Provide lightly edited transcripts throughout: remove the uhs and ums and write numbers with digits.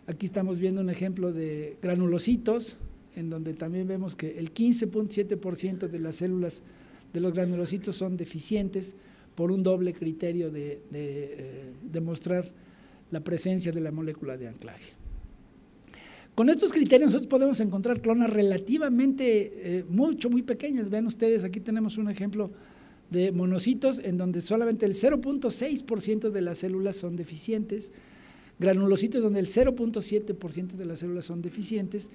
Aquí estamos viendo un ejemplo de granulocitos, en donde también vemos que el 15.7% de las células de los granulocitos son deficientes por un doble criterio de demostrar la presencia de la molécula de anclaje. Con estos criterios nosotros podemos encontrar clonas relativamente muy pequeñas. Vean ustedes, aquí tenemos un ejemplo de monocitos en donde solamente el 0.6% de las células son deficientes, granulocitos donde el 0.7% de las células son deficientes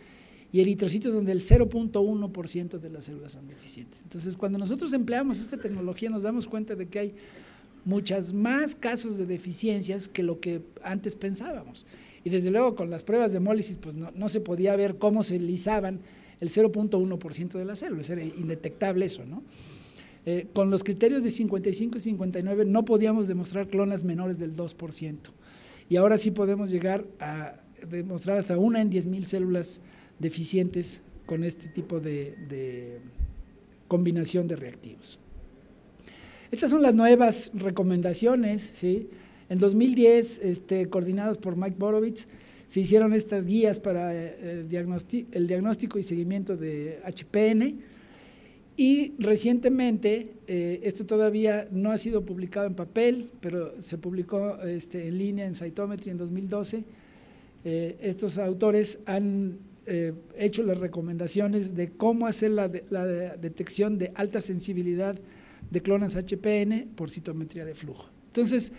y eritrocitos donde el 0.1% de las células son deficientes. Entonces, cuando nosotros empleamos esta tecnología nos damos cuenta de que hay muchas más casos de deficiencias que lo que antes pensábamos. Y desde luego con las pruebas de hemólisis pues no se podía ver cómo se lisaban el 0.1% de las células, era indetectable eso, ¿no? Con los criterios de 55 y 59 no podíamos demostrar clonas menores del 2%. Y ahora sí podemos llegar a demostrar hasta 1 en 10,000 células deficientes con este tipo de combinación de reactivos. Estas son las nuevas recomendaciones, ¿sí? En 2010, coordinados por Mike Borovitz, se hicieron estas guías para el diagnóstico y seguimiento de HPN y recientemente, esto todavía no ha sido publicado en papel, pero se publicó en línea en Cytometry en 2012. Estos autores han hecho las recomendaciones de cómo hacer la detección de alta sensibilidad de clonas HPN por citometría de flujo. Entonces,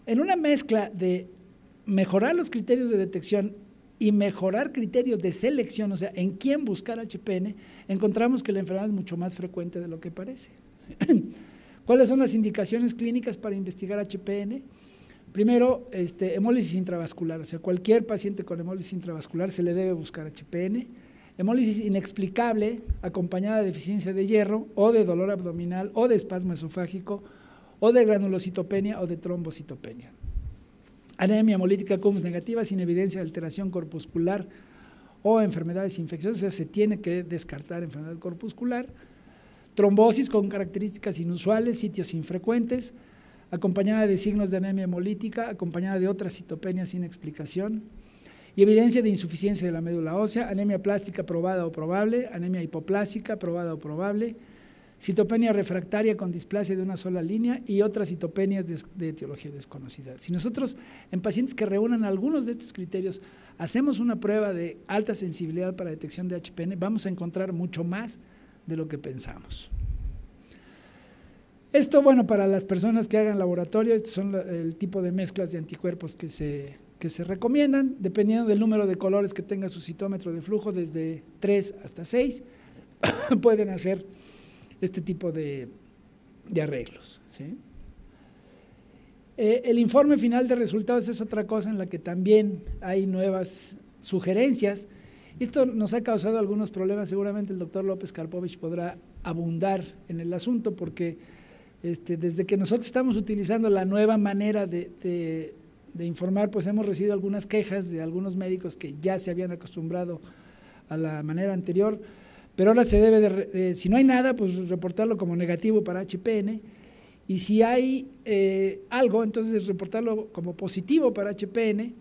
en una mezcla de mejorar los criterios de detección y mejorar criterios de selección, o sea, en quién buscar HPN, encontramos que la enfermedad es mucho más frecuente de lo que parece. ¿Cuáles son las indicaciones clínicas para investigar HPN? Primero, hemólisis intravascular, o sea, cualquier paciente con hemólisis intravascular se le debe buscar HPN. Hemólisis inexplicable acompañada de deficiencia de hierro o de dolor abdominal o de espasmo esofágico o de granulocitopenia o de trombocitopenia. Anemia hemolítica Coombs negativa sin evidencia de alteración corpuscular o enfermedades infecciosas, o sea, se tiene que descartar enfermedad corpuscular. Trombosis con características inusuales, sitios infrecuentes, acompañada de signos de anemia hemolítica, acompañada de otras citopenias sin explicación, y evidencia de insuficiencia de la médula ósea, anemia plástica probada o probable, anemia hipoplásica probada o probable, citopenia refractaria con displasia de una sola línea y otras citopenias de etiología desconocida. Si nosotros en pacientes que reúnan algunos de estos criterios hacemos una prueba de alta sensibilidad para detección de HPN, vamos a encontrar mucho más de lo que pensamos. Esto, bueno, para las personas que hagan laboratorio, estos son el tipo de mezclas de anticuerpos que se recomiendan, dependiendo del número de colores que tenga su citómetro de flujo, desde 3 hasta 6, pueden hacer este tipo de arreglos, ¿sí? El informe final de resultados es otra cosa en la que también hay nuevas sugerencias. Esto nos ha causado algunos problemas, seguramente el doctor López Karpovich podrá abundar en el asunto, porque desde que nosotros estamos utilizando la nueva manera de informar, pues hemos recibido algunas quejas de algunos médicos que ya se habían acostumbrado a la manera anterior, pero ahora se debe si no hay nada, pues reportarlo como negativo para HPN, y si hay algo, entonces reportarlo como positivo para HPN,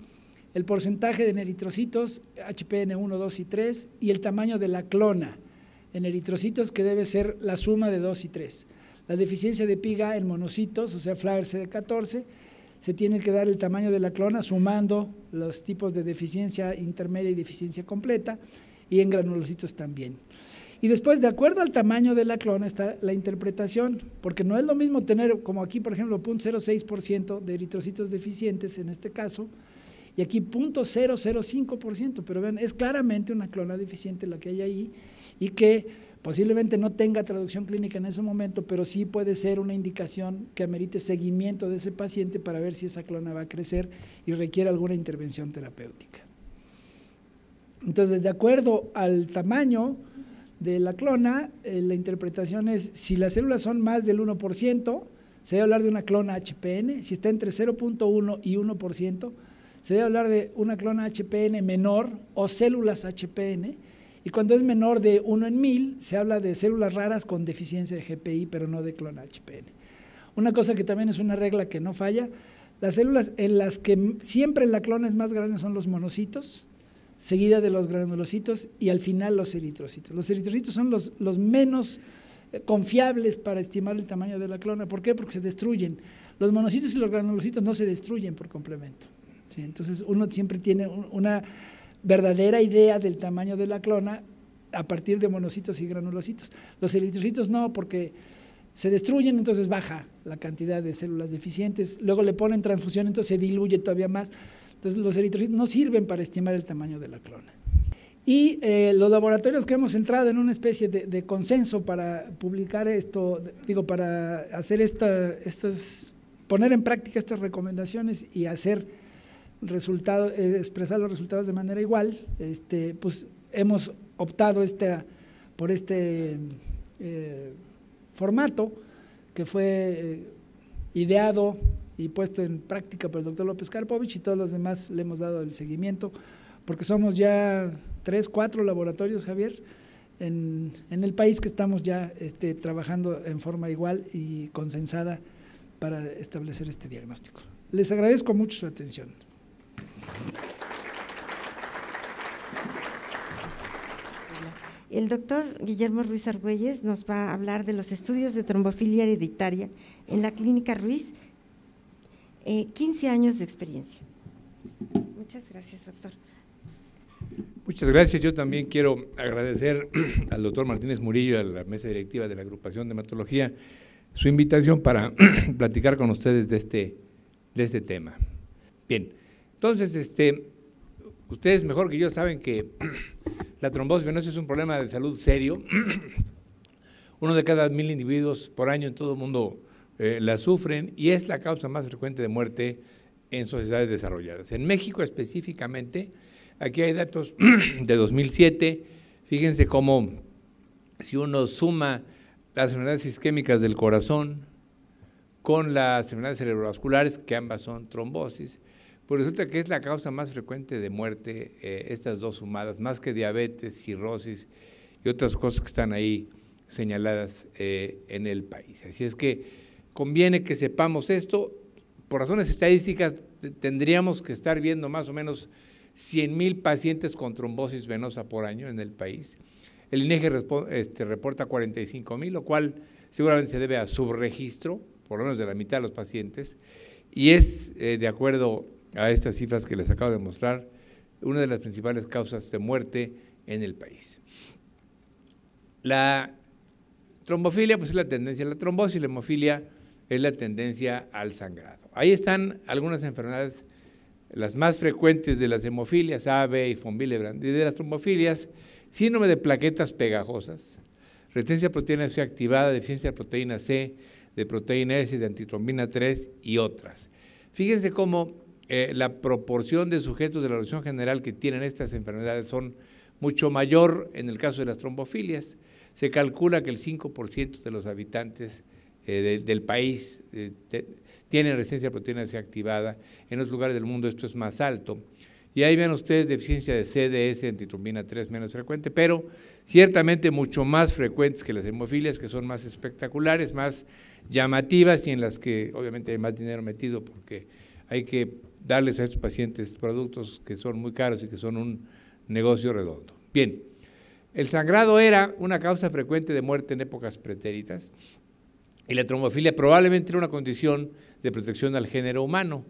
el porcentaje de eritrocitos, HPN 1, 2 y 3, y el tamaño de la clona en eritrocitos, que debe ser la suma de 2 y 3. La deficiencia de PIGA en monocitos, o sea, Flyer CD14, se tiene que dar el tamaño de la clona sumando los tipos de deficiencia intermedia y deficiencia completa, y en granulocitos también. Y después, de acuerdo al tamaño de la clona, está la interpretación, porque no es lo mismo tener, como aquí, por ejemplo, 0.06% de eritrocitos deficientes en este caso, y aquí 0.005%, pero vean, es claramente una clona deficiente la que hay ahí, y que posiblemente no tenga traducción clínica en ese momento, pero sí puede ser una indicación que amerite seguimiento de ese paciente para ver si esa clona va a crecer y requiere alguna intervención terapéutica. Entonces, de acuerdo al tamaño de la clona, la interpretación es, si las células son más del 1%, se debe hablar de una clona HPN, si está entre 0.1 y 1%, se debe hablar de una clona HPN menor o células HPN, y cuando es menor de 1 en 1000, se habla de células raras con deficiencia de GPI, pero no de clona HPN. Una cosa que también es una regla que no falla, Las células en las que siempre la clona es más grande son los monocitos, seguida de los granulocitos y al final los eritrocitos. Los eritrocitos son los menos confiables para estimar el tamaño de la clona. ¿Por qué? Porque se destruyen. Los monocitos y los granulocitos no se destruyen por complemento. ¿Sí? Entonces uno siempre tiene una verdadera idea del tamaño de la clona a partir de monocitos y granulocitos. Los eritrocitos no, porque se destruyen, entonces baja la cantidad de células deficientes, luego le ponen transfusión, entonces se diluye todavía más. Entonces los eritrocitos no sirven para estimar el tamaño de la clona. Y los laboratorios que hemos entrado en una especie de consenso para publicar esto, digo, para hacer poner en práctica estas recomendaciones y hacer expresar los resultados de manera igual, pues hemos optado por este formato que fue ideado y puesto en práctica por el doctor López Karpovich, y todos los demás le hemos dado el seguimiento, porque somos ya 3, 4 laboratorios, Javier, en el país que estamos ya trabajando en forma igual y consensada para establecer este diagnóstico. Les agradezco mucho su atención. El doctor Guillermo Ruiz Argüelles nos va a hablar de los estudios de trombofilia hereditaria en la Clínica Ruiz, 15 años de experiencia. Muchas gracias, doctor. Muchas gracias. Yo también quiero agradecer al doctor Martínez Murillo, a la mesa directiva de la agrupación de hematología, su invitación para platicar con ustedes de este tema. Bien, entonces, ustedes mejor que yo saben que la trombosis venosa es un problema de salud serio. 1 de cada 1000 individuos por año en todo el mundo la sufren, y es la causa más frecuente de muerte en sociedades desarrolladas. En México específicamente, aquí hay datos de 2007, fíjense cómo si uno suma las enfermedades isquémicas del corazón con las enfermedades cerebrovasculares, que ambas son trombosis, pues resulta que es la causa más frecuente de muerte, estas dos sumadas, más que diabetes, cirrosis y otras cosas que están ahí señaladas en el país. Así es que conviene que sepamos esto. Por razones estadísticas tendríamos que estar viendo más o menos 100,000 pacientes con trombosis venosa por año en el país. El INEGI reporta 45,000, lo cual seguramente se debe a subregistro, por lo menos de la mitad de los pacientes, y es, de acuerdo a estas cifras que les acabo de mostrar, una de las principales causas de muerte en el país. La trombofilia pues es la tendencia a la trombosis, la hemofilia es la tendencia al sangrado. Ahí están algunas enfermedades, las más frecuentes de las hemofilias, A, B y von Willebrand, y de las trombofilias: síndrome de plaquetas pegajosas, resistencia a proteína C activada, deficiencia de proteína C, de proteína S, de antitrombina 3 y otras. Fíjense cómo la proporción de sujetos de la población general que tienen estas enfermedades son mucho mayor en el caso de las trombofilias. Se calcula que el 5% de los habitantes del país tienen resistencia a proteína C activada. En otros lugares del mundo esto es más alto. Y ahí ven ustedes deficiencia de C, de S, antitrombina 3 menos frecuente, pero ciertamente mucho más frecuentes que las hemofilias, que son más espectaculares, más llamativas, y en las que obviamente hay más dinero metido porque hay que darles a estos pacientes productos que son muy caros y que son un negocio redondo. Bien, el sangrado era una causa frecuente de muerte en épocas pretéritas, y la trombofilia probablemente era una condición de protección al género humano.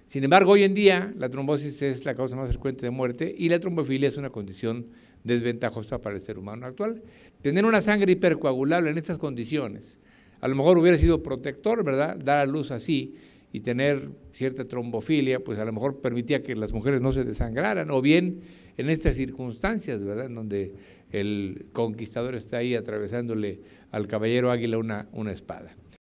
Sin embargo, hoy en día la trombosis es la causa más frecuente de muerte y la trombofilia es una condición desventajosa para el ser humano actual. Tener una sangre hipercoagulable en estas condiciones, a lo mejor hubiera sido protector, ¿verdad? Dar a luz así y tener cierta trombofilia, pues a lo mejor permitía que las mujeres no se desangraran, o bien en estas circunstancias, ¿verdad?, en donde el conquistador está ahí atravesándole al caballero águila una espada.